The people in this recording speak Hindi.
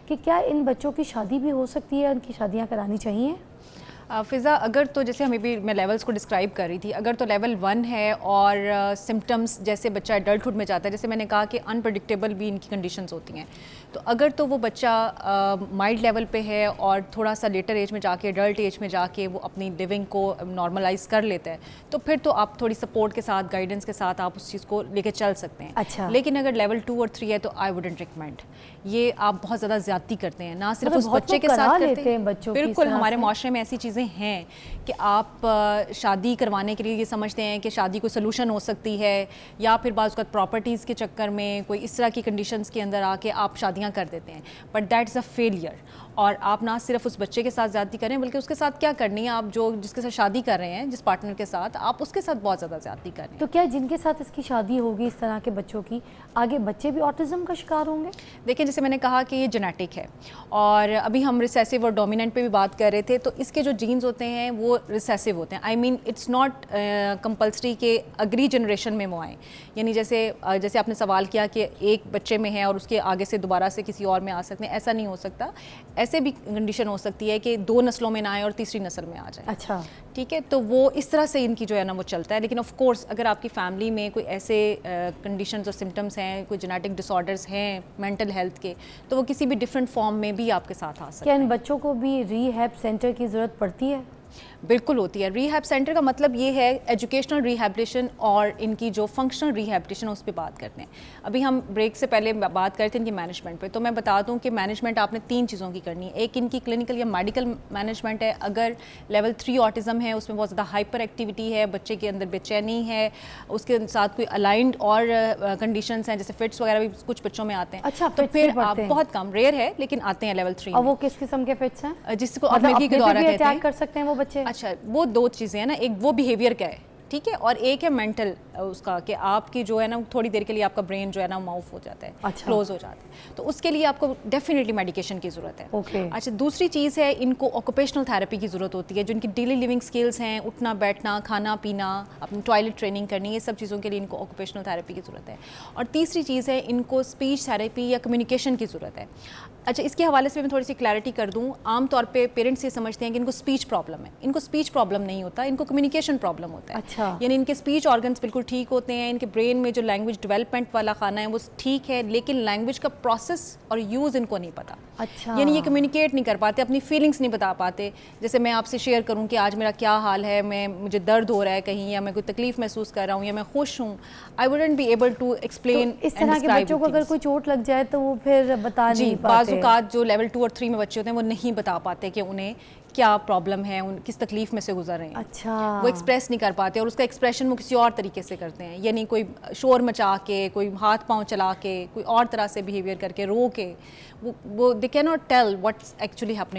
कि क्या इन बच्चों की शादी भी हो सकती है, उनकी शादियाँ करानी चाहिए? फ़िज़ा, अगर तो जैसे हमें भी मैं लेवल्स को डिस्क्राइब कर रही थी, अगर तो लेवल 1 है और सिम्टम्स जैसे बच्चा एडल्टहुड में जाता है, जैसे मैंने कहा कि अनप्रडिक्टेबल भी इनकी कंडीशंस होती हैं, तो अगर तो वो बच्चा माइल्ड लेवल पे है और थोड़ा सा लेटर एज में जाके, एडल्ट एज में जाके वो अपनी लिविंग को नॉर्मलाइज कर लेता है, तो फिर तो आप थोड़ी सपोर्ट के साथ, गाइडेंस के साथ आप उस चीज़ को लेके चल सकते हैं। अच्छा। लेकिन अगर लेवल 2 और 3 है तो आई वुडंट रिकमेंड। ये आप बहुत ज़्यादा ज़्यादती करते हैं, ना सिर्फ उस बच्चे के साथ करते हैं, बच्चों बिल्कुल हमारे माशरे में ऐसी चीज़ें हैं कि आप शादी करवाने के लिए ये समझते हैं कि शादी कोई सलूशन हो सकती है, या फिर बाज़ वक़्त प्रॉपर्टीज़ के चक्कर में कोई इस तरह की कंडीशंस के अंदर आके आप शादियां कर देते हैं, but that is a failure. और आप ना सिर्फ उस बच्चे के साथ ज़्यादती करें, बल्कि उसके साथ क्या करनी है, आप जो जिसके साथ शादी कर रहे हैं, जिस पार्टनर के साथ, आप उसके साथ बहुत ज़्यादा ज़्यादती करें। तो क्या जिनके साथ इसकी शादी होगी, इस तरह के बच्चों की, आगे बच्चे भी ऑटिज़म का शिकार होंगे? देखिए, जैसे मैंने कहा कि ये जेनेटिक है, और अभी हम रिसेसिव और डोमिनेंट पे भी बात कर रहे थे, तो इसके जो जीन्स होते हैं वो रिसेसिव होते हैं। I mean it's not compulsory कि अगली जनरेशन में वो आएँ। यानी जैसे जैसे आपने सवाल किया कि एक बच्चे में है और उसके आगे से दोबारा से किसी और में आ सकते हैं, ऐसा नहीं हो सकता। ऐसे भी कंडीशन हो सकती है कि 2 नस्लों में ना आए और तीसरी नस्ल में आ जाए। अच्छा, ठीक है, तो वो इस तरह से इनकी जो है ना वो चलता है। लेकिन ऑफ कोर्स अगर आपकी फैमिली में कोई ऐसे कंडीशंस और सिम्टम्स हैं, कोई जेनेटिक डिसऑर्डर्स हैं मेंटल हेल्थ के, तो वो किसी भी डिफरेंट फॉर्म में भी आपके साथ आ सकते क्या हैं। इन बच्चों को भी रीहैब सेंटर की ज़रूरत पड़ती है? बिल्कुल होती है। रीहैब सेंटर का मतलब ये है एजुकेशनल रिहैबिलिटेशन और इनकी जो फंक्शनल रिहैबिलिटेशन उस पर बात करते हैं। अभी हम ब्रेक से पहले बात कर रहे थे इनकी मैनेजमेंट पे, तो मैं बता दूं कि मैनेजमेंट आपने 3 चीज़ों की करनी है। एक इनकी क्लिनिकल या मेडिकल मैनेजमेंट है। अगर लेवल 3 ऑटिज़म है, उसमें बहुत ज़्यादा हाइपर एक्टिविटी है, बच्चे के अंदर बेचैनी है, उसके साथ कोई अलाइंड और कंडीशंस हैं, जैसे फिट्स वगैरह भी कुछ बच्चों में आते हैं। अच्छा, तो फिर आप बहुत कम, रेयर है लेकिन आते हैं लेवल 3 और में। वो किस किस्म के फिट्स हैं? जिसको आप मिर्गी के दौरा कहते हैं। कर सकते हैं वो बच्चे? अच्छा, वो 2 चीज़ें हैं ना, एक वो बिहेवियर का है, ठीक है, और एक है मेंटल उसका, कि आपकी जो है ना थोड़ी देर के लिए आपका ब्रेन जो है ना माउफ हो जाता है, अच्छा, क्लोज हो जाता है, तो उसके लिए आपको डेफिनेटली मेडिकेशन की ज़रूरत है। ओके। अच्छा, दूसरी चीज़ है, इनको ऑक्यूपेशनल थेरेपी की ज़रूरत होती है, जो इनकी डेली लिविंग स्किल्स हैं, उठना बैठना, खाना पीना, अपनी टॉयलेट ट्रेनिंग करनी, ये सब चीज़ों के लिए इनको ऑक्यूपेशनल थेरेपी की ज़रूरत है। और तीसरी चीज़ है, इनको स्पीच थेरेपी या कम्युनिकेशन की ज़रूरत है। अच्छा, इसके हवाले से मैं थोड़ी सी क्लैरिटी कर दूं। आमतौर पे पेरेंट्स ये समझते हैं कि इनको स्पीच प्रॉब्लम है। इनको स्पीच प्रॉब्लम नहीं होता, इनको कम्युनिकेशन प्रॉब्लम होता है। अच्छा। यानी इनके स्पीच ऑर्गन्स बिल्कुल ठीक होते हैं, इनके ब्रेन में जो लैंग्वेज डेवलपमेंट वाला खाना है वो ठीक है, लेकिन लैंग्वेज का प्रोसेस और यूज़ इनको नहीं पता। अच्छा। यानी ये कम्युनिकेट नहीं कर पाते, अपनी फीलिंग्स नहीं बता पाते। जैसे मैं आपसे शेयर करूं कि आज मेरा क्या हाल है, मुझे दर्द हो रहा है कहीं, या मैं कोई तकलीफ महसूस कर रहा हूं, या मैं खुश हूं, I wouldn't be able to explain. इस तरह के बच्चों को अगर कोई चोट लग जाए तो वो फिर बता नहीं पाते। बाज़ जो लेवल 2 और 3 में बच्चे होते हैं वो नहीं बता पाते कि उन्हें क्या प्रॉब्लम है, उन किस तकलीफ में से गुजर रहे हैं। अच्छा। वो एक्सप्रेस नहीं कर पाते, और उसका एक्सप्रेशन वो किसी और तरीके से करते हैं, यानी कोई शोर मचा के, कोई हाथ पांव चला के, कोई और तरह से बिहेवियर करके, रो के, वो they can not tell what's actually happening.